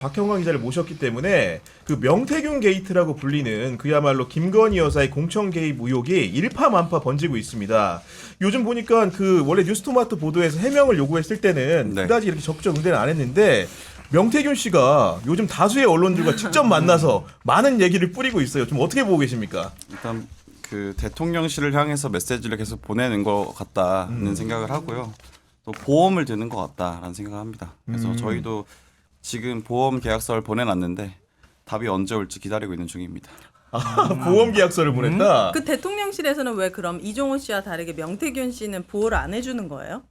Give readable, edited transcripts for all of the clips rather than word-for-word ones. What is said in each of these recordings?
박형광 기자를 모셨기 때문에 그 명태균 게이트라고 불리는 그야말로 김건희 여사의 공천 개입 의혹이 일파만파 번지고 있습니다. 요즘 보니까 그 원래 뉴스토마토 보도에서 해명을 요구했을 때는 그다지 이렇게 적극적 응대는 안 했는데 명태균 씨가 요즘 다수의 언론들과 직접 만나서 많은 얘기를 뿌리고 있어요. 좀 어떻게 보고 계십니까? 일단 그 대통령실을 향해서 메시지를 계속 보내는 것 같다는 생각을 하고요. 또 보험을 드는 것 같다라는 생각을 합니다. 그래서 저희도 지금 보험 계약서를 보내놨는데 답이 언제 올지 기다리고 있는 중입니다. 보험 계약서를 보냈다. 그 대통령실에서는 왜 그럼 이종호 씨와 다르게 명태균 씨는 보호를 안 해주는 거예요?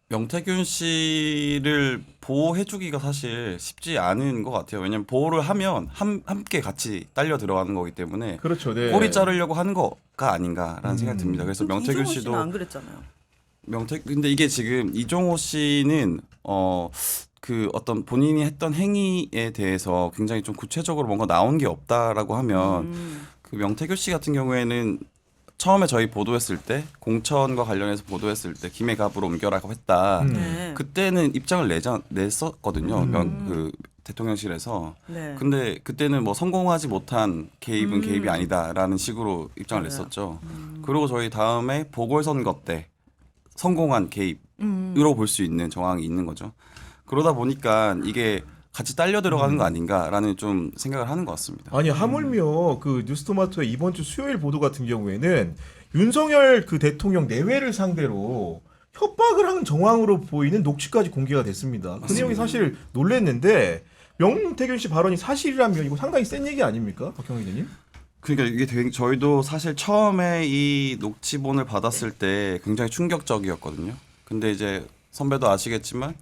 명태균 씨를 보호해주기가 사실 쉽지 않은 것 같아요. 왜냐하면 보호를 하면 함께 같이 딸려 들어가는 거기 때문에 그렇죠. 네. 꼬리 자르려고 하는 거가 아닌가라는 생각이 듭니다. 그래서 명태균 이종호 씨도 씨는 안 그랬잖아요. 근데 이게 지금 이종호 씨는 그 어떤 본인이 했던 행위에 대해서 굉장히 좀 구체적으로 뭔가 나온 게 없다라고 하면 그 명태균 씨 같은 경우에는 처음에 저희 보도했을 때 공천과 관련해서 보도했을 때 김해 갑으로 옮겨라고 했다. 네. 그때는 입장을 냈었거든요. 그 대통령실에서. 네. 근데 그때는 뭐 성공하지 못한 개입은 개입이 아니다라는 식으로 입장을 맞아요. 냈었죠. 그리고 저희 다음에 보궐선거 때 성공한 개입으로 볼 수 있는 정황이 있는 거죠. 그러다 보니까 이게 같이 딸려 들어가는 거 아닌가라는 좀 생각을 하는 것 같습니다. 아니 하물며 그 뉴스토마토의 이번 주 수요일 보도 같은 경우에는 윤석열 그 대통령 내외를 상대로 협박을 하는 정황으로 보이는 녹취까지 공개가 됐습니다. 그 내용이 사실 놀랬는데 명태균 씨 발언이 사실이라면 이거 상당히 센 얘기 아닙니까, 박형광 기자님? 그러니까 이게 저희도 사실 처음에 이 녹취본을 받았을 때 굉장히 충격적이었거든요. 근데 이제 선배도 아시겠지만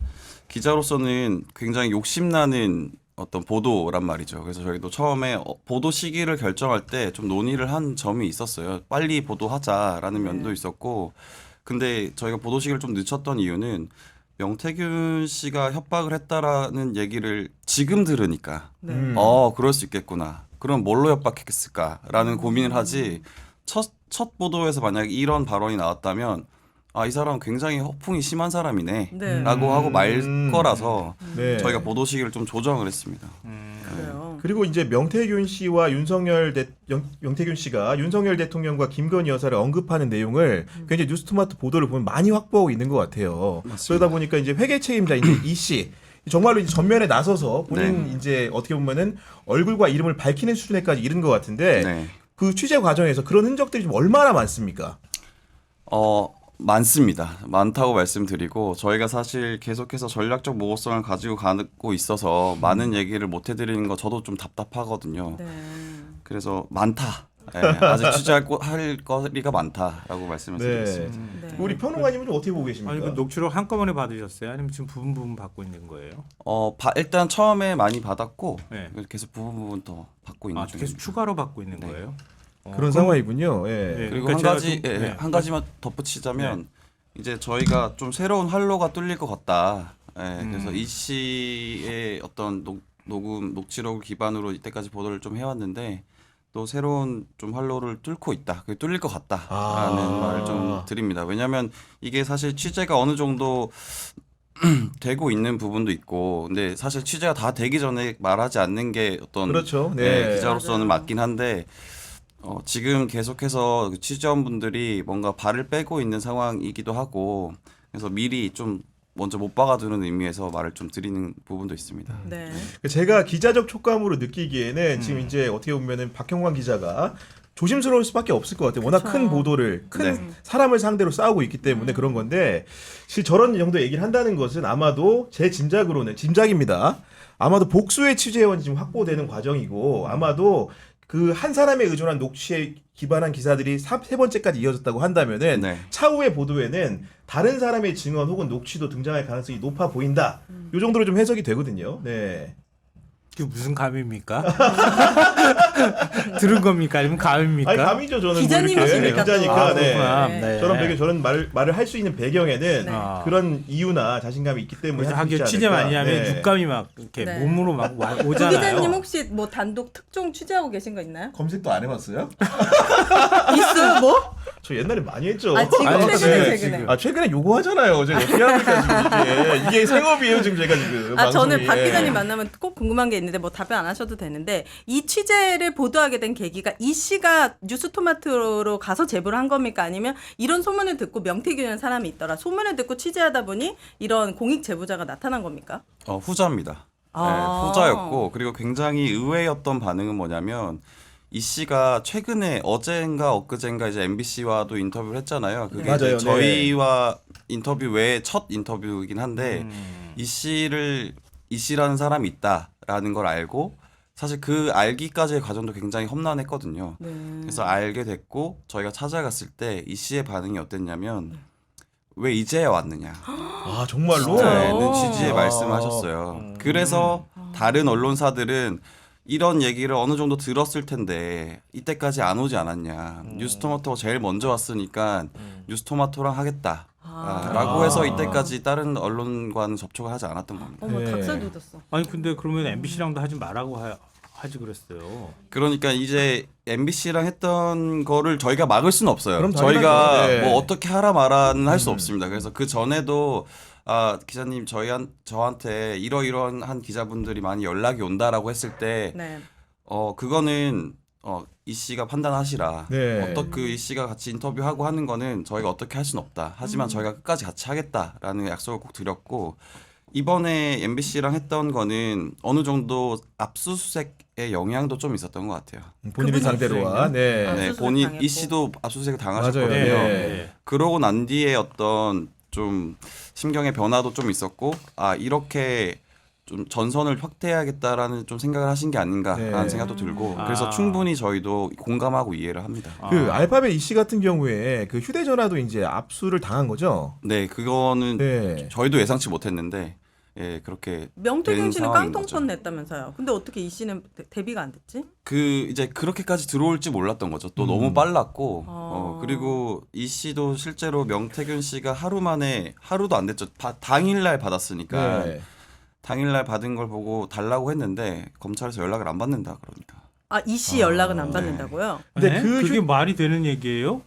기자로서는 굉장히 욕심나는 어떤 보도란 말이죠. 그래서 저희도 처음에 보도 시기를 결정할 때 좀 논의를 한 점이 있었어요. 빨리 보도하자라는 면도 있었고, 근데 저희가 보도 시기를 좀 늦췄던 이유는 명태균 씨가 협박을 했다라는 얘기를 지금 들으니까 그럴 수 있겠구나. 그럼 뭘로 협박했을까라는 고민을 하지. 첫 보도에서 만약에 이런 발언이 나왔다면 이 사람은 굉장히 허풍이 심한 사람이네 네. 라고 하고 말 거라서 네. 저희가 보도 시기를 좀 조정을 했습니다. 그래요. 그리고 이제 명태균 씨가 윤석열 대통령과 김건희 여사를 언급하는 내용을 굉장히 뉴스토마토 보도를 보면 많이 확보하고 있는 것 같아요. 맞습니다. 그러다 보니까 이제 회계 책임자인 이 씨 정말로 이제 전면에 나서서 본인 네. 이제 어떻게 보면은 얼굴과 이름을 밝히는 수준에까지 이른 것 같은데 네. 그 취재 과정에서 그런 흔적들이 좀 얼마나 많습니까? 많습니다. 많다고 말씀드리고 저희가 사실 계속해서 전략적 모호성을 가지고 가고 있어서 많은 얘기를 못 해드리는 거 저도 좀 답답하거든요. 네. 그래서 많다. 아직 취재할 할 거리가 많다라고 말씀을 드리겠습니다. 네. 우리 평론가님은 좀 어떻게 보고 계십니까? 아니 그 녹취록 한꺼번에 받으셨어요? 아니면 지금 부분 받고 있는 거예요? 일단 처음에 많이 받았고 네. 계속 부분 더 받고 있는 계속 중입니다. 추가로 받고 있는 네. 거예요? 그런 상황이군요. 예. 네. 그리고 그러니까 한 가지만 덧붙이자면 이제 저희가 좀 새로운 활로가 뚫릴 것 같다. 그래서 이 씨의 어떤 녹취록을 기반으로 이때까지 보도를 좀 해왔는데 또 새로운 좀 활로를 뚫고 있다. 그게 뚫릴 것 같다라는 말을 좀 드립니다. 왜냐하면 이게 사실 취재가 어느 정도 되고 있는 부분도 있고, 근데 사실 취재가 다 되기 전에 말하지 않는 게 어떤 그렇죠. 네. 기자로서는 맞아요. 맞긴 한데. 지금 계속해서 취재원분들이 뭔가 발을 빼고 있는 상황이기도 하고 그래서 미리 좀 먼저 못 박아두는 의미에서 말을 좀 드리는 부분도 있습니다. 네. 제가 기자적 촉감으로 느끼기에는 지금 이제 어떻게 보면은 박형광 기자가 조심스러울 수밖에 없을 것 같아요. 워낙 그쵸. 큰 보도를 큰 네. 사람을 상대로 싸우고 있기 때문에 그런 건데 사실 저런 정도 얘기를 한다는 것은 아마도 제 짐작입니다. 아마도 복수의 취재원이 지금 확보되는 과정이고 아마도 그 한 사람에 의존한 녹취에 기반한 기사들이 세 번째까지 이어졌다고 한다면은 네. 차후의 보도에는 다른 사람의 증언 혹은 녹취도 등장할 가능성이 높아 보인다. 이 정도로 좀 해석이 되거든요. 네. 그게 무슨 감입니까? 들은 겁니까? 아니면 감입니까? 아니 감이죠 저는. 기자님이시니까 또. 기자니까. 네. 그렇구나. 네. 저런 말을 할 수 있는 배경에는 네. 그런 이유나 자신감이 있기 때문에 그래서 할수 있지 하기가 취재 않을까. 많이 하면 네. 육감이 막 이렇게 네. 몸으로 막 조 오잖아요. 기자님 혹시 뭐 단독 특종 취재하고 계신 거 있나요? 검색도 안 해봤어요? 있어요 뭐? 저 옛날에 많이 했죠. 아 지금 아니, 최근에 네. 최근에. 아 최근에 요거 하잖아요. 제가 어떻게 합니까 지금 이게 생업이에요 지금 제가 지금. 아 저는 방송이. 박 기자님 만나면 꼭 궁금한 게 있는데 뭐 답변 안 하셔도 되는데 이 취재를 보도하게 된 계기가 이 씨가 뉴스토마토로 가서 제보를 한 겁니까? 아니면 이런 소문을 듣고 명태균이라는 사람이 있더라. 소문을 듣고 취재하다 보니 이런 공익 제보자가 나타난 겁니까? 후자입니다. 아. 네, 후자였고 그리고 굉장히 의외였던 반응은 뭐냐면 이 씨가 최근에 어젠가 엊그젠가 이제 MBC와도 인터뷰를 했잖아요. 그게 맞아요. 이제 저희와 인터뷰 외에 첫 인터뷰이긴 한데 이 씨라는 사람이 있다라는 걸 알고 사실 그 알기까지의 과정도 굉장히 험난했거든요. 네. 그래서 알게 됐고 저희가 찾아갔을 때 이 씨의 반응이 어땠냐면 왜 이제야 왔느냐. 아 정말로. 진짜는 오. 취지의 말씀하셨어요. 그래서 다른 언론사들은 이런 얘기를 어느 정도 들었을 텐데 이때까지 안 오지 않았냐. 뉴스토마토가 제일 먼저 왔으니까 뉴스토마토랑 하겠다. 라고 해서 이때까지 다른 언론과는 접촉을 하지 않았던 겁니다. 어머 네. 닭살 돋았어. 아니 근데 그러면 MBC랑도 하지 말라고 하지 그랬어요. 그러니까 이제 MBC랑 했던 거를 저희가 막을 수는 없어요. 그럼 저희가 당연하죠. 네. 뭐 어떻게 하라 마라는 할 수 없습니다. 그래서 그 전에도 기자님 저한테 이러이러한 기자분들이 많이 연락이 온다라고 했을 때 네. 그거는 이 씨가 판단하시라. 네. 어떻게 이 씨가 같이 인터뷰하고 하는 거는 저희가 어떻게 할 수는 없다. 하지만 저희가 끝까지 같이 하겠다라는 약속을 꼭 드렸고 이번에 MBC랑 했던 거는 어느 정도 압수수색의 영향도 좀 있었던 것 같아요. 본인을 그분이 상대로와. 네. 아, 네, 압수수색 본인 당했고. 이 씨도 압수수색을 당하셨거든요. 맞아요. 네. 네. 그러고 난 뒤에 어떤 좀 심경의 변화도 좀 있었고 이렇게 좀 전선을 확대해야겠다라는 좀 생각을 하신 게 아닌가라는 네. 생각도 들고 그래서 아. 충분히 저희도 공감하고 이해를 합니다. 그 알파벳 이씨 같은 경우에 그 휴대전화도 이제 압수를 당한 거죠. 네, 그거는 네. 저희도 예상치 못했는데 그렇게 명태균 된 씨는 상황인 깡통폰 냈다면서요. 근데 어떻게 이 씨는 데뷔가 안 됐지? 이제 그렇게까지 들어올지 몰랐던 거죠. 또 너무 빨랐고 그리고 이 씨도 실제로 명태균 씨가 하루도 안 됐죠. 당일날 받았으니까 네. 당일날 받은 걸 보고 달라고 했는데 검찰에서 연락을 안 받는다 그러니까. 아, 이 씨 연락은 안 받는다고요? 근데 네? 그 그게 말이 되는 얘기예요?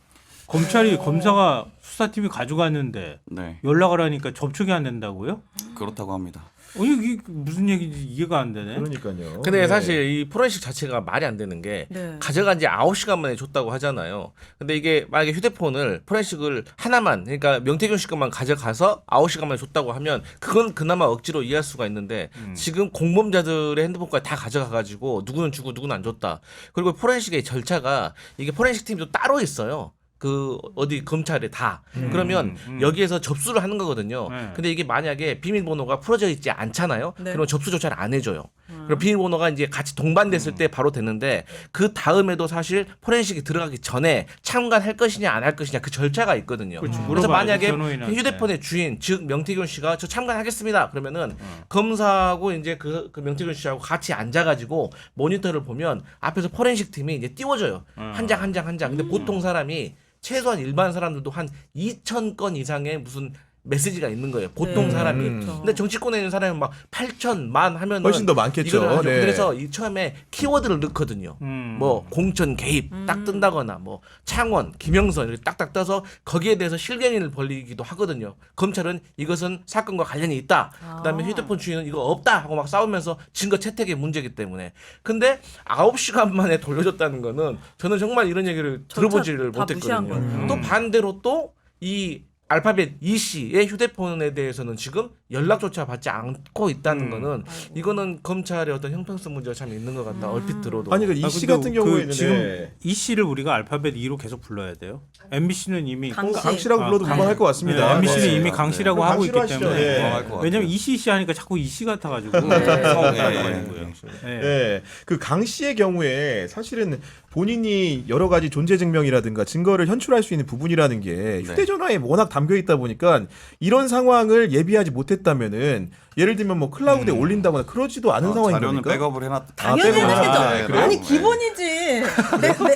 검사가 수사팀이 가져갔는데 네, 연락을 하니까 접촉이 안 된다고요? 그렇다고 합니다. 이게 무슨 얘기인지 이해가 안 되네. 그러니까요. 근데 네. 사실 이 포렌식 자체가 말이 안 되는 게 네. 가져간 지 9시간 만에 줬다고 하잖아요. 근데 이게 만약에 휴대폰을 포렌식을 하나만 그러니까 명태균 씨 것만 가져가서 9시간 만에 줬다고 하면 그건 그나마 억지로 이해할 수가 있는데 지금 공범자들의 핸드폰까지 다 가져가 가지고 누구는 주고 누구는 안 줬다. 그리고 포렌식의 절차가 이게 포렌식 팀도 따로 있어요. 그 어디 검찰에 다 그러면 여기에서 접수를 하는 거거든요. 네. 근데 이게 만약에 비밀번호가 풀어져 있지 않잖아요. 네. 그럼 접수조차를 안 해줘요. 그럼 비밀번호가 이제 같이 동반됐을 때 바로 되는데 그 다음에도 사실 포렌식이 들어가기 전에 참관할 것이냐 안 할 것이냐 그 절차가 있거든요. 그렇죠. 그래서 물어봐야죠, 만약에 변호인한테. 휴대폰의 주인 즉 명태균 씨가 저 참관하겠습니다. 그러면은 검사하고 이제 그 명태균 씨하고 같이 앉아가지고 모니터를 보면 앞에서 포렌식 팀이 이제 띄워줘요. 한 장 한 장 한 장. 근데 보통 사람이 최소한 일반 사람들도 한 2,000건 이상의 무슨 메시지가 있는 거예요. 보통 네. 사람이. 그렇죠. 근데 정치권에 있는 사람은 막 8천, 만 하면은 훨씬 더 많겠죠. 이거를 하죠. 네. 그래서 이 처음에 키워드를 넣거든요. 뭐 공천 개입 딱 뜬다거나 뭐 창원, 김영선 이렇게 딱딱 떠서 거기에 대해서 실갱이를 벌리기도 하거든요. 검찰은 이것은 사건과 관련이 있다. 그다음에 휴대폰 주인은 이거 없다 하고 막 싸우면서 증거 채택의 문제이기 때문에. 근데 9시간 만에 돌려줬다는 거는 저는 정말 이런 얘기를 들어보지를 다 무시한 못했거든요. 거예요. 또 반대로 또 이 알파벳 이 씨의 휴대폰에 대해서는 지금 연락조차 받지 않고 있다는 거는 이거는 검찰의 어떤 형평성 문제가 참 있는 것 같다. 얼핏 들어도. 아니 그 이씨 근데 같은 경우에는 지금 네. 이 씨를 우리가 알파벳 2로 계속 불러야 돼요. MBC는 이미 강씨. 강씨라고 불러도 강- 무방할 것 같습니다. 네, MBC는 네. 이미 강씨라고 네. 하고 있기 강씨로 하시죠. 때문에 예. 무방할 것 같아요. 왜냐면 이씨 하니까 자꾸 이씨 같아가지고 네. 거예요. 네. 그 강 씨의 경우에 사실은 본인이 여러 가지 존재 증명이라든가 증거를 현출할 수 있는 부분이라는 게 휴대전화에 워낙 담겨 있다 보니까 이런 상황을 예비하지 못했던 압수했다면은 예를 들면 뭐 클라우드에 올린다거나 그러지도 않은 상황인 자료는 겁니까? 백업을 해놨다. 당연히 백업을 해야죠. 해놔요. 그래요? 아니 기본이지.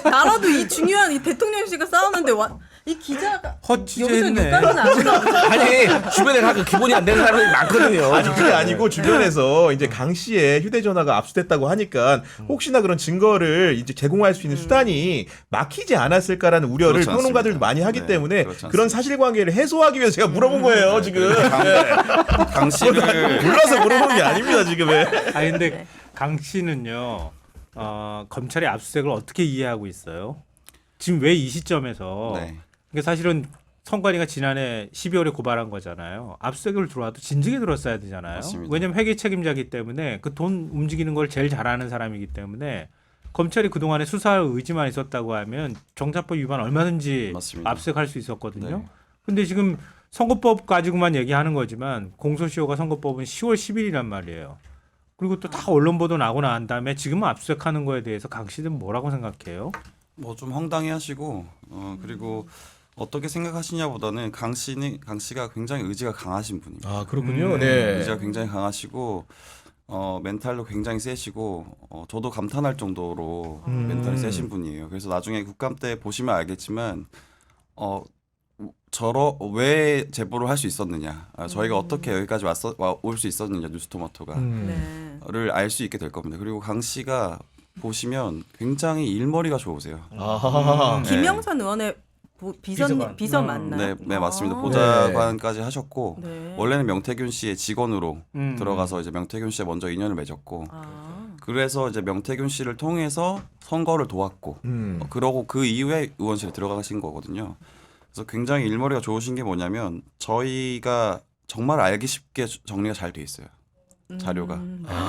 나라도 이 중요한 이 대통령실과 싸우는데 이 기자가 헛취재했네. 여기서 욕하면 안 된다. 아니 주변에 가끔 기본이 안 되는 사람이 많거든요. 아니 그게 아니고 주변에서 이제 강 씨의 휴대전화가 압수됐다고 하니까 혹시나 그런 증거를 이제 제공할 수 있는 수단이 막히지 않았을까라는 우려를 그렇지 평론가들도 않습니다. 많이 하기 네, 때문에 그렇지 그런 않습니다. 사실관계를 해소하기 위해서 제가 물어본 거예요 지금. 강 씨를 몰라서 물어본 게 아닙니다 지금. 아 근데 강 씨는요 검찰이 압수수색을 어떻게 이해하고 있어요? 지금 왜 이 시점에서? 네. 그러니까 사실은 선관위가 지난해 12월에 고발한 거잖아요. 압수수색을 들어와도 진즉에 들었어야 되잖아요. 맞습니다. 왜냐하면 회계 책임자이기 때문에 그 돈 움직이는 걸 제일 잘하는 사람이기 때문에 검찰이 그동안에 수사할 의지만 있었다고 하면 정사법 위반 얼마든지 맞습니다. 압수수색할 수 있었거든요. 네. 근데 지금 선거법 가지고만 얘기하는 거지만 공소시효가 선거법은 10월 10일이란 말이에요. 그리고 또 다 언론 보도 나고 난 다음에 지금은 압수수색하는 거에 대해서 강 씨는 뭐라고 생각해요? 뭐 좀 황당해하시고 그리고 어떻게 생각하시냐보다는 강 씨가 굉장히 의지가 강하신 분입니다. 아 그렇군요. 네. 의지가 굉장히 강하시고 멘탈도 굉장히 세시고 저도 감탄할 정도로 멘탈이 세신 분이에요. 그래서 나중에 국감 때 보시면 알겠지만 왜 제보를 할 수 있었느냐, 저희가 어떻게 여기까지 올 수 있었느냐 뉴스토마토가 네. 를 알 수 있게 될 겁니다. 그리고 강 씨가 보시면 굉장히 일머리가 좋으세요. 아하하. 네. 김영선 의원의 비서 맞나요? 네 맞습니다. 아. 보좌관까지 하셨고 네. 원래는 명태균 씨의 직원으로 음. 들어가서 이제 명태균 씨에 먼저 인연을 맺었고 아. 그래서 이제 명태균 씨를 통해서 선거를 도왔고 그러고 그 이후에 의원실에 들어가신 거거든요. 그래서 굉장히 일머리가 좋으신 게 뭐냐면 저희가 정말 알기 쉽게 정리가 잘 돼 있어요. 자료가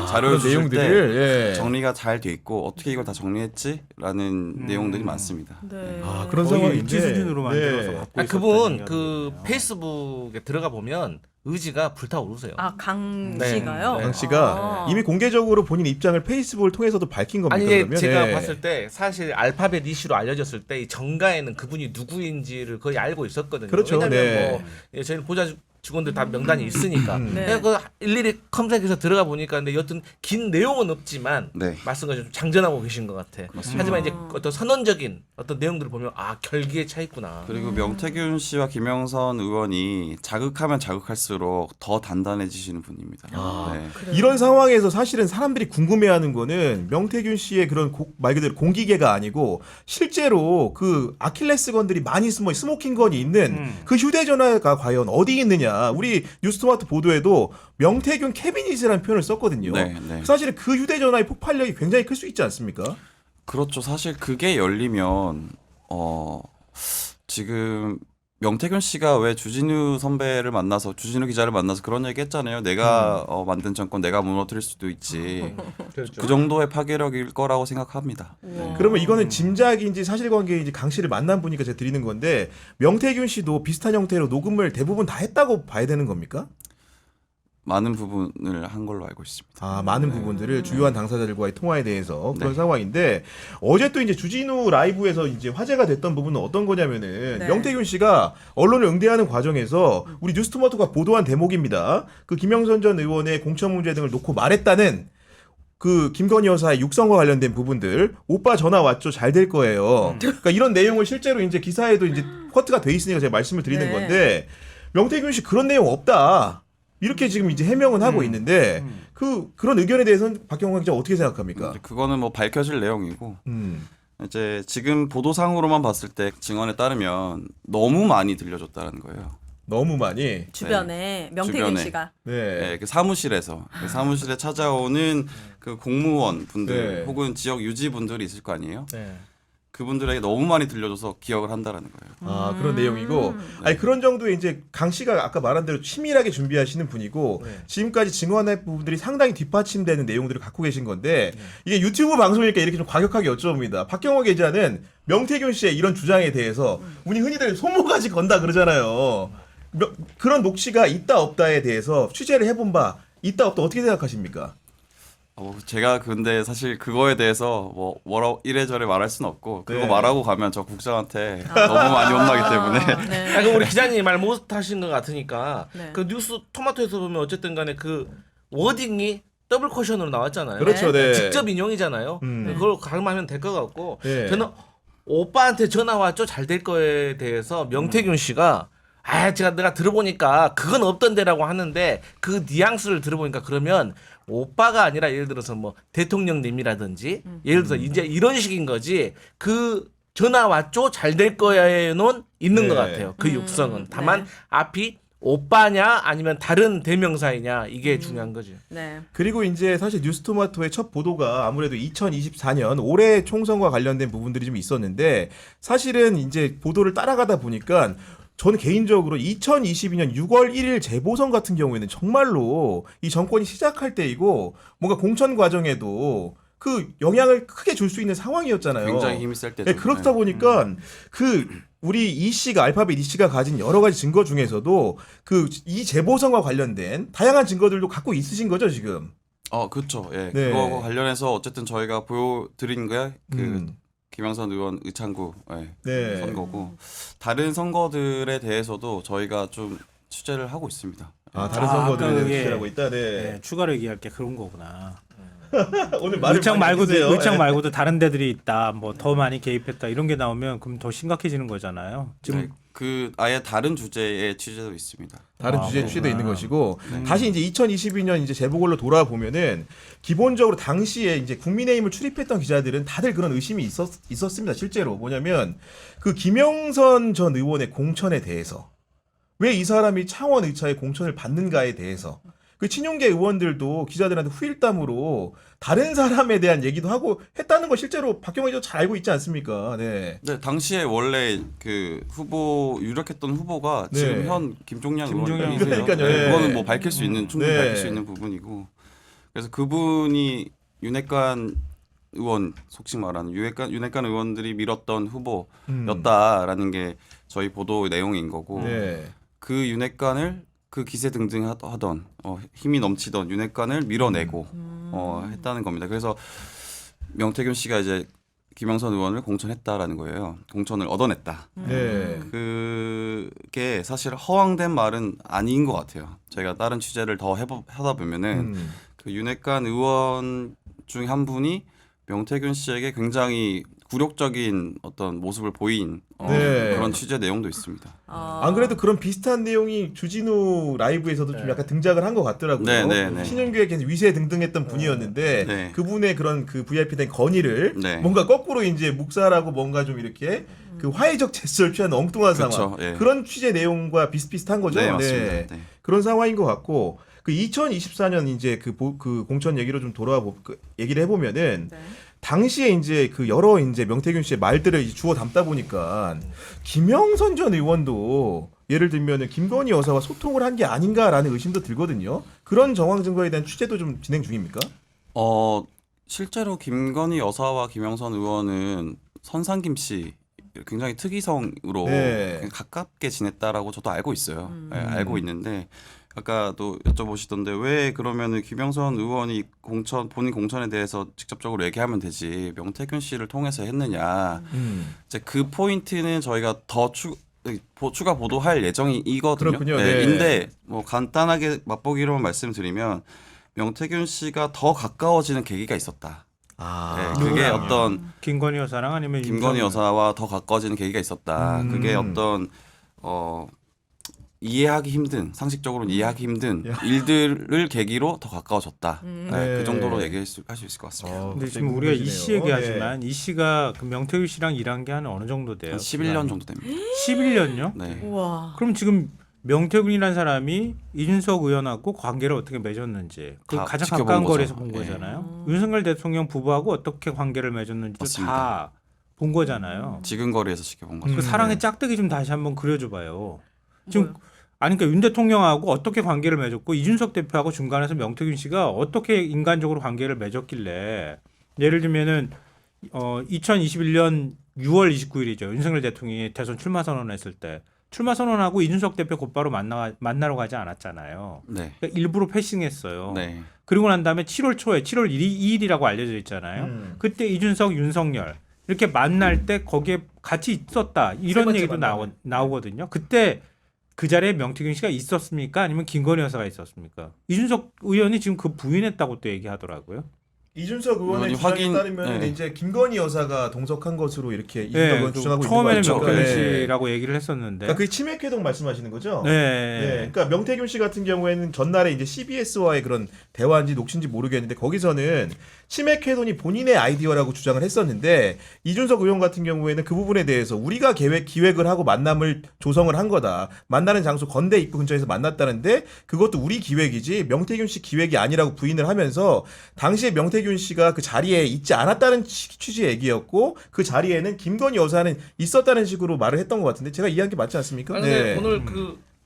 자료를 그런 주실 때 내용들을 예. 정리가 잘 돼 있고 어떻게 이걸 다 정리했지라는 내용들이 많습니다. 네. 아 그런 거의 상황인데 일지 수준으로 만들어서 네. 갖고 그분 있었다는 그 이야기거든요. 페이스북에 들어가 보면 의지가 불타오르세요. 강 네. 씨가요? 네. 강 씨가 이미 공개적으로 본인 입장을 페이스북을 통해서도 밝힌 겁니까? 아니 이게 그러면? 제가 네. 봤을 때 사실 알파벳 이슈로 알려졌을 때 이 정가에는 그분이 누구인지를 거의 알고 있었거든요. 그렇죠. 왜냐하면 네. 뭐 예, 저희는 보좌 직원들 다 명단이 있으니까 네. 그냥 그 일일이 검색해서 들어가 보니까 근데 여튼 긴 내용은 없지만 네. 말씀하신 좀 장전하고 계신 것 같아. 하지만 이제 어떤 선언적인 어떤 내용들을 보면 아 결기에 차 있구나. 그리고 명태균 씨와 김영선 의원이 자극하면 자극할수록 더 단단해지시는 분입니다. 네. 이런 상황에서 사실은 사람들이 궁금해하는 거는 명태균 씨의 그런 말 그대로 공기계가 아니고 실제로 그 아킬레스건들이 많이 숨어 스모킹건이 있는 그 휴대전화가 과연 어디 있느냐. 우리 뉴스토마토 보도에도 명태균 캐비닛이라는 표현을 썼거든요. 네, 네. 사실은 그 휴대전화의 폭발력이 굉장히 클 수 있지 않습니까? 그렇죠. 사실 그게 열리면 지금 명태균 씨가 왜 주진우 선배를 만나서 주진우 기자를 만나서 그런 얘기 했잖아요. 내가 만든 정권 내가 무너뜨릴 수도 있지. 그렇죠. 그 정도의 파괴력일 거라고 생각합니다. 그러면 이거는 짐작인지 사실관계인지 강 씨를 만난 분이니까 제가 드리는 건데 명태균 씨도 비슷한 형태로 녹음을 대부분 다 했다고 봐야 되는 겁니까? 많은 부분을 한 걸로 알고 있습니다. 아, 많은 부분들을 주요한 당사자들과의 통화에 대해서 그런 네. 상황인데 어제 또 이제 주진우 라이브에서 이제 화제가 됐던 부분은 어떤 거냐면은 네. 명태균 씨가 언론을 응대하는 과정에서 우리 뉴스토마토가 보도한 대목입니다. 그 김영선 전 의원의 공천 문제 등을 놓고 말했다는 그 김건희 여사의 육성과 관련된 부분들 오빠 전화 왔죠 잘 될 거예요. 그러니까 이런 내용을 실제로 이제 기사에도 이제 커트가 돼 있으니까 제가 말씀을 드리는 네. 건데 명태균 씨 그런 내용 없다. 이렇게 지금 이제 해명은 하고 있는데 그런 의견에 대해서는 박경광 기자 어떻게 생각합니까? 그거는 뭐 밝혀질 내용이고 음. 이제 지금 보도상으로만 봤을 때 증언에 따르면 너무 많이 들려줬다는 거예요. 너무 많이. 주변에 명태균 주변에. 씨가 네. 네, 그 사무실에서 그 사무실에 찾아오는 그 공무원 분들 네. 혹은 지역 유지 분들이 있을 거 아니에요. 네. 그분들에게 너무 많이 들려줘서 기억을 한다라는 거예요. 아 그런 내용이고 아니 그런 정도의 이제 강 씨가 아까 말한 대로 치밀하게 준비하시는 분이고 네. 지금까지 증언할 부분들이 상당히 뒷받침되는 내용들을 갖고 계신 건데 이게 유튜브 방송이니까 이렇게 좀 과격하게 여쭤봅니다. 박경호 기자는 명태균 씨의 이런 주장에 대해서 우리 흔히들 손모가지 건다 그러잖아요. 그런 녹취가 있다 없다에 대해서 취재를 해본 바 있다 없다 어떻게 생각하십니까? 제가 근데 사실 그거에 대해서 뭐라고 이래저래 말할 수는 없고 그거 네. 말하고 가면 저 국장한테 너무 많이 혼나기 때문에 네. 아, 그 우리 기자님이 말 못하신 것 같으니까 네. 그 뉴스 토마토에서 보면 어쨌든 간에 그 워딩이 더블 커션으로 나왔잖아요. 그렇죠, 네. 직접 인용이잖아요. 음. 그걸 가름하면 될 것 같고 네. 저는 오빠한테 전화 왔죠 잘 될 거에 대해서 명태균 씨가 내가 들어보니까 그건 없던데라고 하는데 그 뉘앙스를 들어보니까 그러면 오빠가 아니라 예를 들어서 뭐 대통령님이라든지 예를 들어서 이제 이런 식인 거지 그 전화 왔죠 잘 될 거에는 있는 네. 것 같아요. 그 육성은 다만 네. 앞이 오빠냐 아니면 다른 대명사이냐 이게 중요한 거죠. 네. 그리고 이제 사실 뉴스토마토의 첫 보도가 아무래도 2024년 올해 총선과 관련된 부분들이 좀 있었는데 사실은 이제 보도를 따라가다 보니까 저는 개인적으로 2022년 6월 1일 재보선 같은 경우에는 정말로 이 정권이 시작할 때이고 뭔가 공천 과정에도 그 영향을 크게 줄 수 있는 상황이었잖아요. 굉장히 힘이 셀 때죠. 네, 그렇다 보니까 그 우리 이 씨가 알파벳 이 씨가 가진 여러 가지 증거 중에서도 그 이 재보선과 관련된 다양한 증거들도 갖고 있으신 거죠 지금. 그렇죠. 예. 네. 그거 관련해서 어쨌든 저희가 보여드린 게 김영선 의원 의창구 네. 선거고 다른 선거들에 대해서도 저희가 좀 취재를 하고 있습니다. 아 다른 아, 선거들에 아까 대해서 그게- 취재하고 있다. 네. 네, 추가로 얘기할 게 그런 거구나. 오늘 말을 의창 많이 말고도 해주세요. 의창 네. 말고도 다른 데들이 있다. 뭐 더 많이 개입했다. 이런 게 나오면 그럼 더 심각해지는 거잖아요. 지금 네, 그 아예 다른 주제의 취재도 있습니다. 다른 아, 주제에 그렇구나. 취재도 있는 것이고 다시 이제 2022년 이제 재보궐로 돌아보면은 기본적으로 당시에 이제 국민의힘을 출입했던 기자들은 다들 그런 의심이 있었습니다. 실제로 뭐냐면 그 김영선 전 의원의 공천에 대해서 왜 이 사람이 창원 의차의 공천을 받는가에 대해서 그 친윤계 의원들도 기자들한테 후일담으로 다른 사람에 대한 얘기도 하고 했다는 거 실제로 박경원 기자 잘 알고 있지 않습니까? 네. 네, 당시에 원래 그 후보 유력했던 후보가 네. 지금 현 김종양 김종양 의원이세요. 그러니까요. 네. 그거는 뭐 밝힐 수 있는 충분히 네. 밝힐 수 있는 부분이고 그래서 그분이 윤핵관 의원 속칭 말하는 윤핵관 의원들이 밀었던 후보였다라는 게 저희 보도 내용인 거고 네. 그 윤핵관을 그 기세등등하던 힘이 넘치던 윤핵관을 밀어내고 했다는 겁니다. 그래서 명태균 씨가 이제 김영선 의원을 공천했다라는 거예요. 공천을 얻어냈다. 네. 그게 사실 허황된 말은 아닌 것 같아요. 제가 다른 취재를 더 하다 보면은 그 윤핵관 의원 중에 한 분이 명태균 씨에게 굉장히 굴욕적인 어떤 모습을 보인 네. 그런 취재 내용도 있습니다. 안 그래도 그런 비슷한 내용이 주진우 라이브에서도 좀 약간 등장을 한 것 같더라고요. 네, 네, 네. 신윤규에 계속 위세 등등했던 분이었는데 네. 그분의 그런 그 VIP된 건의를 네. 뭔가 거꾸로 이제 묵살하고 뭔가 좀 이렇게 그 화해적 제스처를 취하는 엉뚱한 그쵸, 상황. 예. 그런 취재 내용과 비슷비슷한 거죠. 네, 맞습니다. 네. 그런 상황인 것 같고 그 2024년 이제 그 공천 얘기로 좀 얘기를 해보면은. 네. 당시에 이제 그 여러 이제 명태균 씨의 말들을 이제 주워 담다 보니까 김영선 전 의원도 예를 들면은 김건희 여사와 소통을 한 게 아닌가라는 의심도 들거든요. 그런 정황 증거에 대한 취재도 좀 진행 중입니까? 실제로 김건희 여사와 김영선 의원은 선상김 씨 굉장히 특이성으로 네. 굉장히 가깝게 지냈다라고 저도 알고 있어요. 네, 알고 있는데 아까도 여쭤보시던데 왜 그러면은 김영선 의원이 본인 공천에 대해서 직접적으로 얘기하면 되지 명태균 씨를 통해서 했느냐. 이제 그 포인트는 저희가 더 추가 보도할 예정이거든요. 그렇군요. 네. 네. 근데 뭐 간단하게 맛보기로만 말씀드리면 명태균 씨가 더 가까워지는 계기가 있었다. 아, 네, 그게 어떤 김건희 여사랑 아니면 김건희 여사와 더 가까워지는 계기가 있었다. 그게 어떤 이해하기 힘든 상식적으로는 이해하기 힘든 일들을 계기로 더 가까워졌다. 네, 네. 그 정도로 얘기할 수 있을 것 같습니다. 근데 지금 우리가 이 씨 얘기하지만 이 씨가 그 명태균 씨랑 일한 게 한 어느 정도 돼요? 한 11년 정도 됩니다. 11년요? 네. 우와. 그럼 지금 명태균이라는 사람이 이준석 의원하고 관계를 어떻게 맺었는지 그 다 가장 지켜본 가까운 거죠. 거리에서 본 예. 거잖아요. 윤석열 대통령 부부하고 어떻게 관계를 맺었는지도 맞습니다. 다 본 거잖아요. 지근거리에서 지켜본 거죠. 그 사랑의 짝대기 좀 다시 한번 그려줘봐요. 지금 뭐요? 아니 그러니까 윤 대통령하고 어떻게 관계를 맺었고 이준석 대표하고 중간에서 명태균 씨가 어떻게 인간적으로 관계를 맺었길래 예를 들면은 2021년 6월 29일이죠. 윤석열 대통령이 대선 출마 선언했을 때 출마 선언하고 이준석 대표 곧바로 만나러 가지 않았잖아요. 네. 그러니까 일부러 패싱했어요. 네. 그리고 난 다음에 7월 초에 7월 2일이라고 알려져 있잖아요. 그때 이준석, 윤석열 이렇게 만날 때 거기에 같이 있었다 이런 번째 얘기도 만남에. 나오거든요. 그때 그 자리에 명태균 씨가 있었습니까? 아니면 김건희 여사가 있었습니까? 이준석 의원이 지금 그 부인했다고 또 얘기하더라고요. 이준석 의원의 의원이 주장에 따르면 네. 이제 김건희 여사가 동석한 것으로 이렇게 이준석 네, 의원 주장하고 처음에는 있는 거 명태균 같죠. 네. 씨라고 얘기를 했었는데. 그러니까 그게 치맥회동 말씀하시는 거죠? 네. 네, 그러니까 명태균 씨 같은 경우에는 전날에 이제 CBS와의 그런 대화인지 녹취인지 모르겠는데 거기서는 치맥회동이 본인의 아이디어라고 주장을 했었는데 이준석 의원 같은 경우에는 그 부분에 대해서 우리가 기획을 하고 만남을 조성을 한 거다. 만나는 장소 건대 입구 근처에서 만났다는데 그것도 우리 기획이지 명태균 씨 기획이 아니라고 부인을 하면서 당시에 명태균 씨가 그 자리에 있지 않았다는 취지의 얘기였고 그 자리에는 김건희 여사는 있었다는 식으로 말을 했던 것 같은데 제가 이해한 게 맞지 않습니까? 아니, 근데 오늘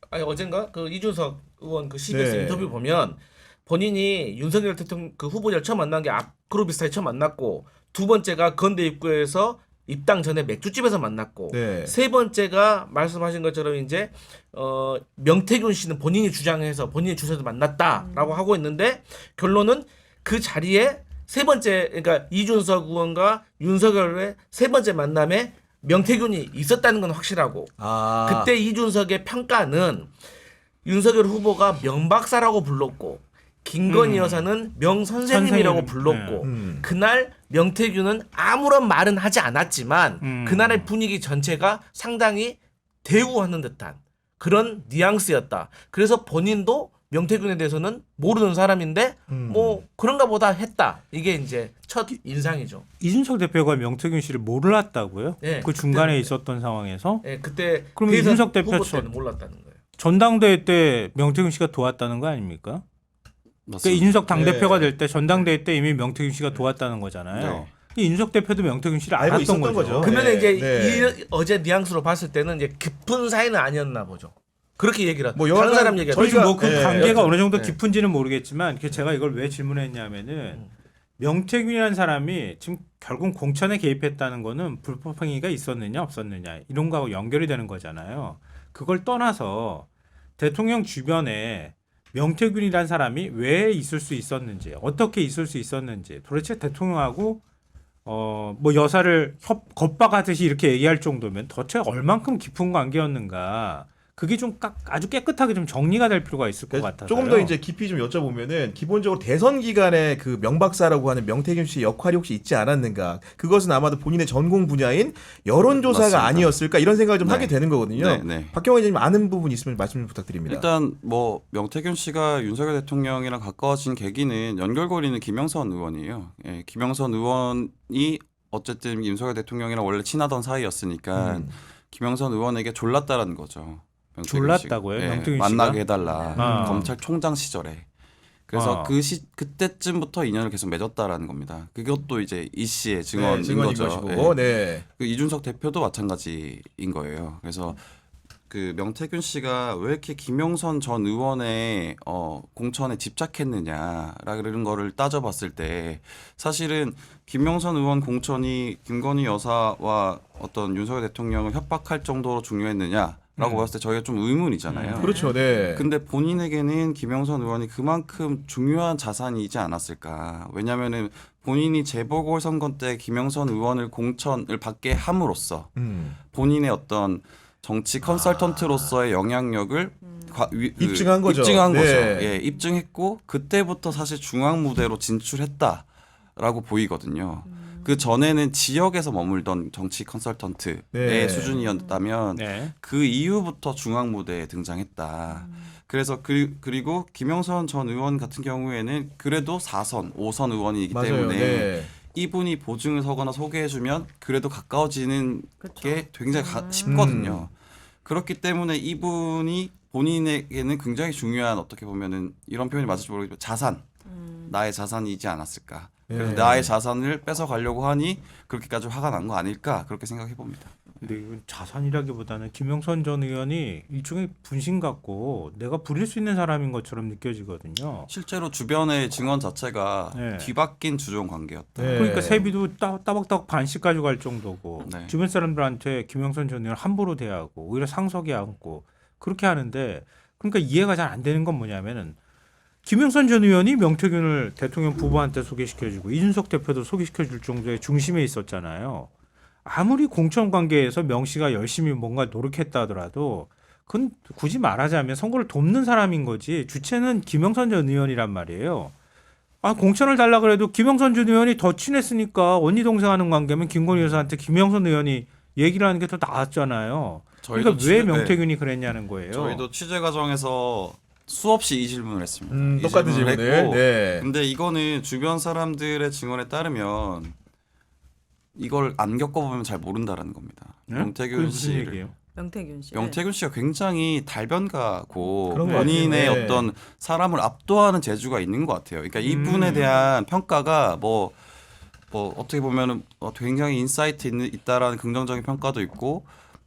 아니 어젠가 그 이준석 의원 그 CBS 네. 인터뷰 보면 본인이 윤석열 대통령 그 후보자를 처음 만난 게 아크로비스타에 처음 만났고 두 번째가 건대 입구에서 입당 전에 맥주집에서 만났고 네. 세 번째가 말씀하신 것처럼 이제 명태균 씨는 본인이 주장해서 본인의 주소에서 만났다라고 하고 있는데 결론은 그 자리에 세 번째 그러니까 이준석 의원과 윤석열의 세 번째 만남에 명태균이 있었다는 건 확실하고 그때 이준석의 평가는 윤석열 후보가 명박사라고 불렀고 김건희 여사는 명선생님이라고 불렀고 그날 명태균은 아무런 말은 하지 않았지만 그날의 분위기 전체가 상당히 대우하는 듯한 그런 뉘앙스였다. 그래서 본인도 명태균에 대해서는 모르는 사람인데 뭐 그런가 보다 했다. 이게 이제 첫 인상이죠. 이준석 대표가 명태균 씨를 몰랐다고요? 네, 그 중간에 그때는 있었던 상황에서 예, 그때 그럼 대선 이준석 대표 후보 때는 몰랐다는 거예요. 전당대회 때 명태균 씨가 도왔다는 거 아닙니까? 그러니까 맞습니다. 이준석 당대표가 네. 될 때 전당대회 때 이미 명태균 씨가 도왔다는 거잖아요. 네. 이준석 대표도 명태균 씨를 알고 알았던 있었던 거죠. 거죠. 그러면 네, 이제 네. 어제 뉘앙스로 봤을 때는 이제 깊은 사이는 아니었나 보죠. 그렇게 얘기를 뭐 다른 여하간 사람 얘기가 저희가 뭐그 네, 관계가 여튼, 어느 정도 네. 깊은지는 모르겠지만 제가 이걸 왜 질문했냐면은 명태균이라는 사람이 지금 결국 공천에 개입했다는 거는 불법 행위가 있었느냐 없었느냐 이런 거하고 연결이 되는 거잖아요. 그걸 떠나서 대통령 주변에 명태균이라는 사람이 왜 있을 수 있었는지 어떻게 있을 수 있었는지 도대체 대통령하고 뭐 여사를 겁박하듯이 이렇게 얘기할 정도면 도대체 얼만큼 깊은 관계였는가 그게 좀 아주 깨끗하게 좀 정리가 될 필요가 있을 것 같아요. 조금 더 이제 깊이 좀 여쭤보면은 기본적으로 대선 기간에 그 명박사라고 하는 명태균 씨의 역할이 혹시 있지 않았는가? 그것은 아마도 본인의 전공 분야인 여론조사가 맞습니다. 아니었을까 이런 생각을 좀 네. 하게 되는 거거든요. 네, 네. 박경원 의원님 아는 부분 있으면 말씀 좀 부탁드립니다. 일단 뭐 명태균 씨가 윤석열 대통령이랑 가까워진 계기는 연결고리는 김영선 의원이에요. 예, 김영선 의원이 어쨌든 윤석열 대통령이랑 원래 친하던 사이였으니까 김영선 의원에게 졸랐다라는 거죠. 명태균 졸랐다고요? 씨가. 명태균 씨가? 만나게 해달라. 아. 검찰총장 시절에. 그래서 아. 그때쯤부터 인연을 계속 맺었다라는 겁니다. 그것도 이제 이 씨의 증언인 증언인 거죠. 것이고, 예. 네. 그 이준석 대표도 마찬가지인 거예요. 그래서 그 명태균 씨가 왜 이렇게 김영선 전 의원의 공천에 집착했느냐라는 거를 따져봤을 때 사실은 김영선 의원 공천이 김건희 여사와 어떤 윤석열 대통령을 협박할 정도로 중요했느냐라고 봤을 때 저희가 좀 의문이잖아요. 그렇죠, 네. 근데 본인에게는 김영선 의원이 그만큼 중요한 자산이지 않았을까. 왜냐하면은 본인이 재보궐선거 때 김영선 의원을 공천을 받게 함으로써 본인의 어떤 정치 컨설턴트로서의 영향력을 입증한 거죠. 입증한 네. 거죠. 예, 입증했고 그때부터 사실 중앙 무대로 진출했다라고 보이거든요. 그 전에는 지역에서 머물던 정치 컨설턴트의 네. 수준이었다면 네. 그 이후부터 중앙 무대에 등장했다. 그래서 그리고 김영선 전 의원 같은 경우에는 그래도 4선, 5선 의원이기 맞아요. 때문에 네. 이분이 보증을 서거나 소개해주면 그래도 가까워지는 그쵸. 게 굉장히 쉽거든요. 그렇기 때문에 이분이 본인에게는 굉장히 중요한 어떻게 보면은 이런 표현이 맞을지 모르겠지만 자산, 나의 자산이지 않았을까. 그래서 네. 나의 자산을 뺏어 가려고 하니 그렇게까지 화가 난 거 아닐까 그렇게 생각해 봅니다. 근데 이건 자산이라기보다는 김영선 전 의원이 일종의 분신 같고 내가 부릴 수 있는 사람인 것처럼 느껴지거든요. 실제로 주변의 증언 자체가 네. 뒤바뀐 주종 관계였다. 네. 그러니까 세비도 따박따박 반씩 가져갈 정도고 네. 주변 사람들한테 김영선 전 의원 함부로 대하고 오히려 상석에 앉고 그렇게 하는데 그러니까 이해가 잘 안 되는 건 뭐냐면은 김영선 전 의원이 명태균을 대통령 부부한테 소개시켜주고 이준석 대표도 소개시켜줄 정도의 중심에 있었잖아요. 아무리 공천 관계에서 명 씨가 열심히 뭔가 노력했다 하더라도 그건 굳이 말하자면 선거를 돕는 사람인 거지 주체는 김영선 전 의원이란 말이에요. 아 공천을 달라 그래도 김영선 전 의원이 더 친했으니까 언니 동생 하는 관계면 김건희 여사한테 김영선 의원이 얘기를 하는 게 더 나았잖아요. 그러니까 왜 명태균이 그랬냐는 거예요. 저희도 취재 과정에서 수없이 이 질문을 했습니다. 이 똑같은 질문을 질문을. 했고, 네. 근데 이거는 주변 사람들의 증언에 따르면 이걸 안 겪어보면 잘 모른다라는 겁니다. 네? 그게 명태균 무슨 씨를 얘기예요? 명태균 씨. 명태균 씨가 굉장히 달변가고 그런 것 본인의 같아요. 네. 어떤 사람을 압도하는 재주가 있는 것 같아요. 그러니까 이분에 대한 평가가 뭐 어떻게 보면은 굉장히 인사이트 있다라는 긍정적인 평가도 있고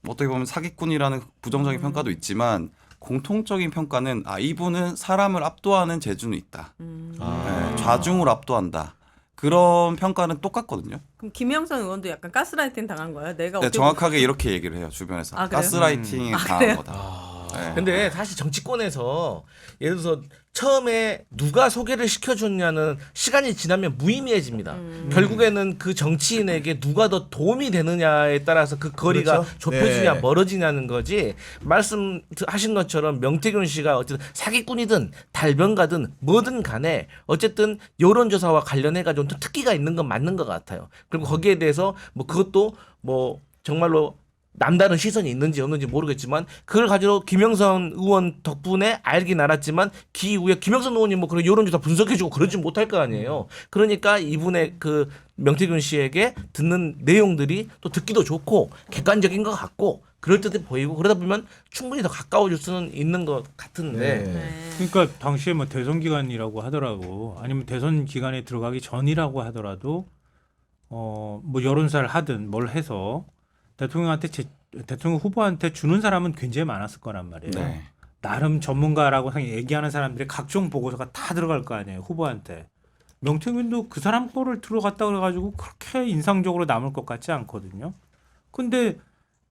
어떻게 보면 사기꾼이라는 부정적인 평가도 있지만 공통적인 평가는 이분은 사람을 압도하는 재주는 있다. 네, 좌중을 압도한다. 그런 평가는 똑같거든요. 그럼 김영선 의원도 약간 가스라이팅 당한 거예요? 내가 네, 어떻게 정확하게 이렇게 얘기를 해요. 주변에서 아, 그래요? 가스라이팅이 당한 그래요? 거다. 네. 근데 사실 정치권에서 예를 들어서 처음에 누가 소개를 시켜줬냐는 시간이 지나면 무의미해집니다. 결국에는 그 정치인에게 누가 더 도움이 되느냐에 따라서 그 거리가 그렇죠? 좁혀지냐 네. 멀어지냐는 거지. 말씀하신 것처럼 명태균 씨가 어쨌든 사기꾼이든 달변가든 뭐든 간에 어쨌든 여론조사와 관련해가지고 좀 특기가 있는 건 맞는 것 같아요. 그리고 거기에 대해서 뭐 그것도 뭐 정말로 남다른 시선이 있는지 없는지 모르겠지만 그걸 가지고 김영선 의원 덕분에 알긴 알았지만 그 이후에 김영선 의원이 뭐 그런 여론조사 분석해주고 그러지 못할 거 아니에요. 그러니까 이분의 그 명태균 씨에게 듣는 내용들이 또 듣기도 좋고 객관적인 것 같고 그럴 듯해 보이고 그러다 보면 충분히 더 가까워질 수는 있는 것 같은데 네. 네. 그러니까 당시에 뭐 대선 기간이라고 하더라도 아니면 대선 기간에 들어가기 전이라고 하더라도 뭐 여론사를 하든 뭘 해서 대통령 후보한테 주는 사람은 굉장히 많았을 거란 말이에요. 네. 나름 전문가라고 얘기하는 사람들이 각종 보고서가 다 들어갈 거 아니에요. 후보한테. 명태균도 그 사람 거를 들어갔다 그래가지고 그렇게 인상적으로 남을 것 같지 않거든요. 근데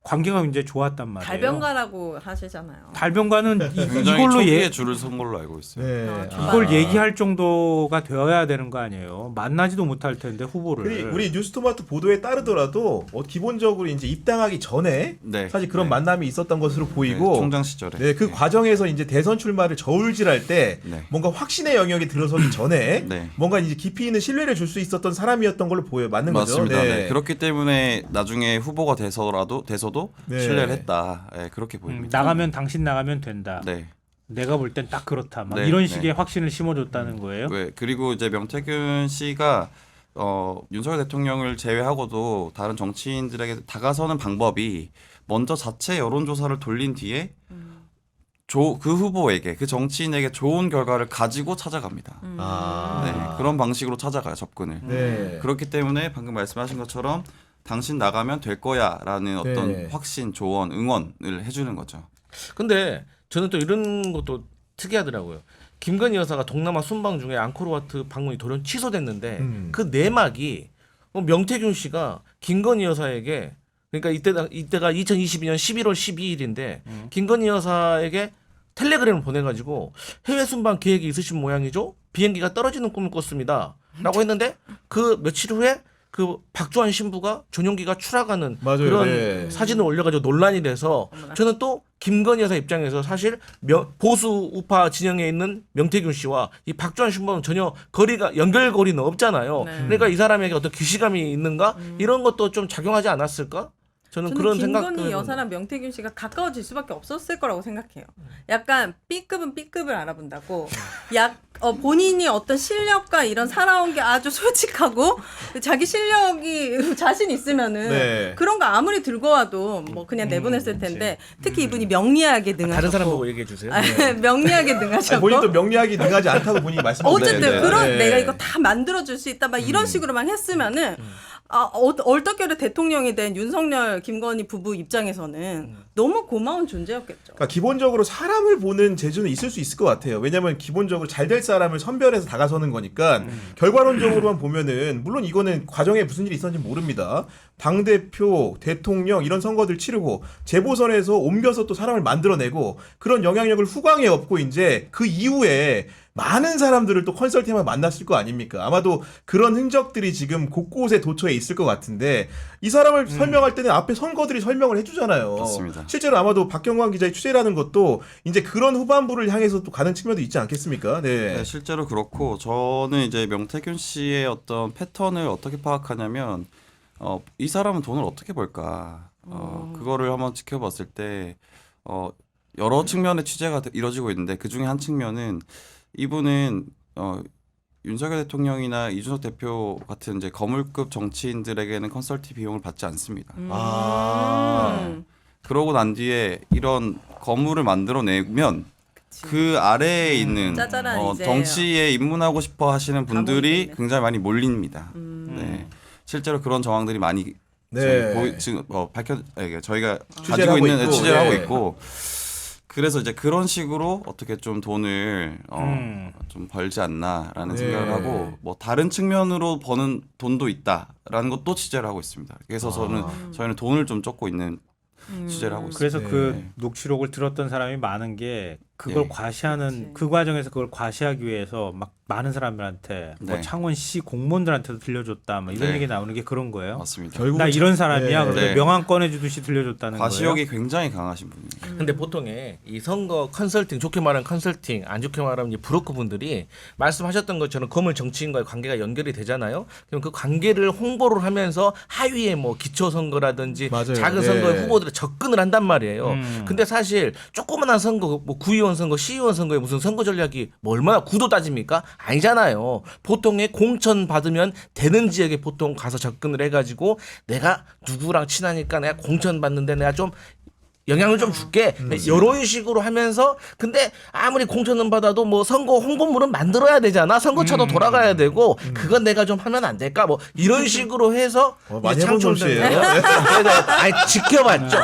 관계가 굉장히 좋았단 말이에요. 달변가라고 하시잖아요. 달변가는 굉장히 이걸로 초기에 줄을 선 걸로 알고 있어요. 네. 이걸 얘기할 정도가 되어야 되는 거 아니에요. 만나지도 못할 텐데 후보를. 우리 뉴스토마토 보도에 따르더라도 기본적으로 이제 입당하기 전에 네. 사실 그런 네. 만남이 있었던 것으로 네, 보이고 총장 시절에. 네, 그 과정에서 이제 대선 출마를 저울질할 때 네. 뭔가 확신의 영역에 들어서기 전에 네. 뭔가 이제 깊이 있는 신뢰를 줄 수 있었던 사람이었던 걸로 보여요. 맞는 맞습니다. 거죠? 네. 그렇기 때문에 나중에 후보가 돼서도 네. 신뢰를 했다. 네, 그렇게 보입니다. 나가면 당신 나가면 된다. 네. 내가 볼 땐 딱 그렇다. 막 네, 이런 네. 식의 확신을 심어줬다는 거예요. 그리고 이제 명태균 씨가 윤석열 대통령을 제외하고도 다른 정치인들에게 다가서는 방법이 먼저 자체 여론조사를 돌린 뒤에 그 후보에게 그 정치인에게 좋은 결과를 가지고 찾아갑니다. 네, 그런 방식으로 찾아가요 접근을. 네. 그렇기 때문에 방금 말씀하신 것처럼 당신 나가면 될 거야라는 어떤 네. 확신, 조언, 응원을 해주는 거죠. 근데 저는 또 이런 것도 특이하더라고요. 김건희 여사가 동남아 순방 중에 앙코르와트 방문이 돌연 취소됐는데 그 내막이 명태균 씨가 김건희 여사에게 그러니까 이때가 2022년 11월 12일인데 김건희 여사에게 텔레그램을 보내가지고 해외 순방 계획이 있으신 모양이죠. 비행기가 떨어지는 꿈을 꿨습니다. 라고 했는데 그 며칠 후에 그 박주한 신부가 전용기가 추락하는 맞아요. 그런 네. 사진을 올려가지고 논란이 돼서 저는 또 김건희 여사 입장에서 사실 보수 우파 진영에 있는 명태균 씨와 이 박주한 신부는 전혀 연결고리는 없잖아요. 네. 그러니까 이 사람에게 어떤 기시감이 있는가 이런 것도 좀 작용하지 않았을까? 저는 그런 생각도 김건희 해봅니다. 여사랑 명태균 씨가 가까워질 수밖에 없었을 거라고 생각해요. 약간 B급은 B급을 알아본다고. 본인이 어떤 실력과 이런 살아온 게 아주 솔직하고 자기 실력이 자신 있으면은 네. 그런 거 아무리 들고 와도 뭐 그냥 내보냈을 텐데 특히 이분이 명리하게 능하셨고 다른 사람 보고 얘기해 주세요. 명리하게 아니, 능하셨고 본인도 명리하기 능하지 않다고 본인이 말씀하셨는데 어쨌든 네, 그런 네. 내가 이거 다 만들어줄 수 있다 막 이런 식으로만 했으면은 얼떨결에 대통령이 된 윤석열 김건희 부부 입장에서는 너무 고마운 존재였겠죠. 그러니까 기본적으로 사람을 보는 재주는 있을 수 있을 것 같아요. 왜냐하면 기본적으로 잘 될 사람을 선별해서 다가서는 거니까 결과론적으로만 보면은 물론 이거는 과정에 무슨 일이 있었는지 모릅니다. 당대표, 대통령 이런 선거들 치르고 재보선에서 옮겨서 또 사람을 만들어내고 그런 영향력을 후광에 업고 이제 그 이후에 많은 사람들을 또 컨설팅하며 만났을 거 아닙니까? 아마도 그런 흔적들이 지금 곳곳에 도처에 있을 것 같은데 이 사람을 설명할 때는 앞에 선거들이 설명을 해주잖아요. 맞습니다. 실제로 아마도 박경광 기자의 취재라는 것도 이제 그런 후반부를 향해서 또 가는 측면도 있지 않겠습니까? 네. 네, 실제로 그렇고 저는 이제 명태균 씨의 어떤 패턴을 어떻게 파악하냐면 이 사람은 돈을 어떻게 벌까 그거를 한번 지켜봤을 때 여러 측면의 취재가 이루어지고 있는데 그 중에 한 측면은 이분은 윤석열 대통령이나 이준석 대표 같은 이제 거물급 정치인들에게는 컨설팅 비용을 받지 않습니다. 그러고 난 뒤에 이런 거물을 만들어내면 그 아래에 있는 짜잘한 이제 정치에 입문하고 싶어 하시는 분들이 있겠네. 굉장히 많이 몰립니다. 네. 실제로 그런 정황들이 많이 네. 지금 저희가 취재를 가지고 하고 있는 있고, 취재를 네. 하고 있고 그래서 이제 그런 식으로 어떻게 좀 돈을 좀 벌지 않나라는 네. 생각을 하고 뭐 다른 측면으로 버는 돈도 있다라는 것도 취재를 하고 있습니다. 그래서 저희는 돈을 좀 쫓고 있는 취재를 하고 있습니다. 그래서 네. 그 녹취록을 들었던 사람이 많은 게 그걸 네. 과시하는 그치. 그 과정에서 그걸 과시하기 위해서 막 많은 사람들한테 뭐 네. 창원시 공무원들한테도 들려줬다 뭐 이런 네. 얘기 나오는 게 그런 거예요. 맞습니다. 결국 나 이런 사람이야. 네. 그래서 네. 명함 꺼내주듯이 들려줬다는 거예요. 과시욕이 굉장히 강하신 분이에요. 근데 보통에 이 선거 컨설팅, 좋게 말하면 컨설팅, 안 좋게 말하면 이제 브로커 분들이 말씀하셨던 것처럼 거물 정치인과의 관계가 연결이 되잖아요. 그럼 그 관계를 홍보를 하면서 하위에 뭐 기초 선거라든지 맞아요. 작은 네. 선거에 후보들이 접근을 한단 말이에요. 근데 사실 조그만한 선거, 뭐 구의원 선거, 시의원 선거에 무슨 선거 전략이 뭐 얼마나 구도 따집니까? 아니잖아요. 보통의 공천 받으면 되는 지역에 보통 가서 접근을 해가지고 내가 누구랑 친하니까 내가 공천 받는데 내가 좀 영향을 좀 줄게. 이런 식으로 하면서 근데 아무리 공천은 받아도 뭐 선거 홍보물은 만들어야 되잖아. 선거차도 돌아가야 되고 그건 내가 좀 하면 안 될까? 뭐 이런 식으로 해서 많이 이제 해본 창출된- 솜씨예요. 아니 지켜봤죠.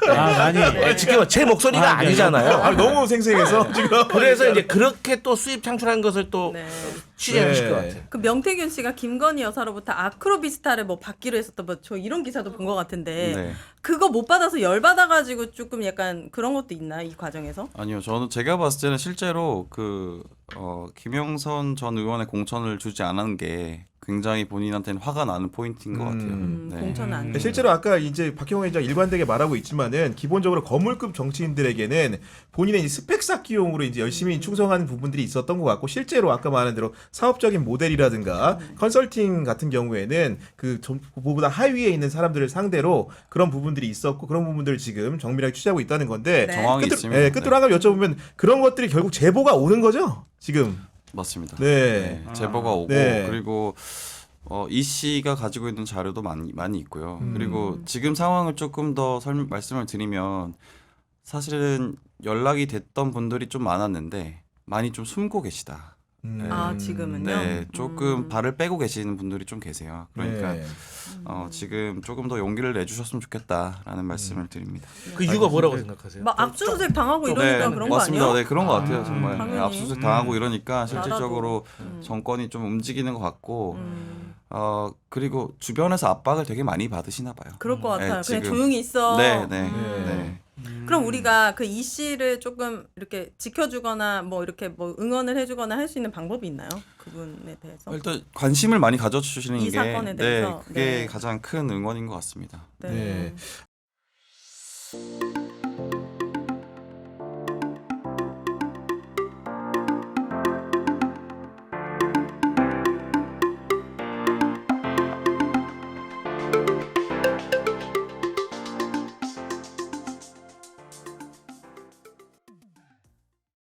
많이. 네, 지켜봐. 제 목소리가 아니잖아요. 아, 너무 생생해서 지금. 그래서 이제 그렇게 또 수입 창출한 것을 또 네. 취재하실 네. 것 같아요. 그 명태균 씨가 김건희 여사로부터 아크로비스타를 뭐 받기로 했었던 뭐 저 이런 기사도 본 것 같은데 네. 그거 못 받아서 열 받아가지고 조금 약간 그런 것도 있나 이 과정에서? 아니요, 제가 봤을 때는 실제로 김영선 전 의원의 공천을 주지 않은 게 굉장히 본인한테는 화가 나는 포인트인 것 같아요. 네. 공천 안 돼. 실제로 아까 이제 박형호 기자 일관되게 말하고 있지만은 기본적으로 거물급 정치인들에게는 본인의 이제 스펙 쌓기용으로 이제 열심히 충성하는 부분들이 있었던 것 같고 실제로 아까 말한 대로 사업적인 모델이라든가 컨설팅 같은 경우에는 그보다 하위에 있는 사람들을 상대로 그런 부분들이 있었고 그런 부분들을 지금 정밀하게 취재하고 있다는 건데 네. 정황이 있습니다. 네, 끝으로 한 가지 여쭤보면 그런 것들이 결국 제보가 오는 거죠 지금. 맞습니다. 네. 제보가 오고 네. 그리고 이 씨가 가지고 있는 자료도 많이 있고요. 그리고 지금 상황을 조금 더 말씀을 드리면 사실은 연락이 됐던 분들이 좀 많았는데 많이 좀 숨고 계시다. 아 지금은요? 네, 조금 발을 빼고 계시는 분들이 좀 계세요. 그러니까 네. 지금 조금 더 용기를 내주셨으면 좋겠다라는 말씀을 드립니다. 그 이유가 뭐라고 생각하세요? 막 압수수색 당하고 이러니까 그런 거 맞습니다. 아니에요? 네, 그런 것 같아요. 정말 당연히. 압수수색 당하고 이러니까 실질적으로 나라도. 정권이 좀 움직이는 것 같고 그리고 주변에서 압박을 되게 많이 받으시나 봐요. 그럴 것 같아요. 네, 그냥 지금. 조용히 있어. 네. 그럼 우리가 그 이 씨를 조금 이렇게 지켜주거나 뭐 이렇게 뭐 응원을 해주거나 할 수 있는 방법이 있나요? 그분에 대해서? 일단 관심을 많이 가져주시는 이 게 사건에 대해서? 그게 네. 가장 큰 응원인 것 같습니다. 네. 네.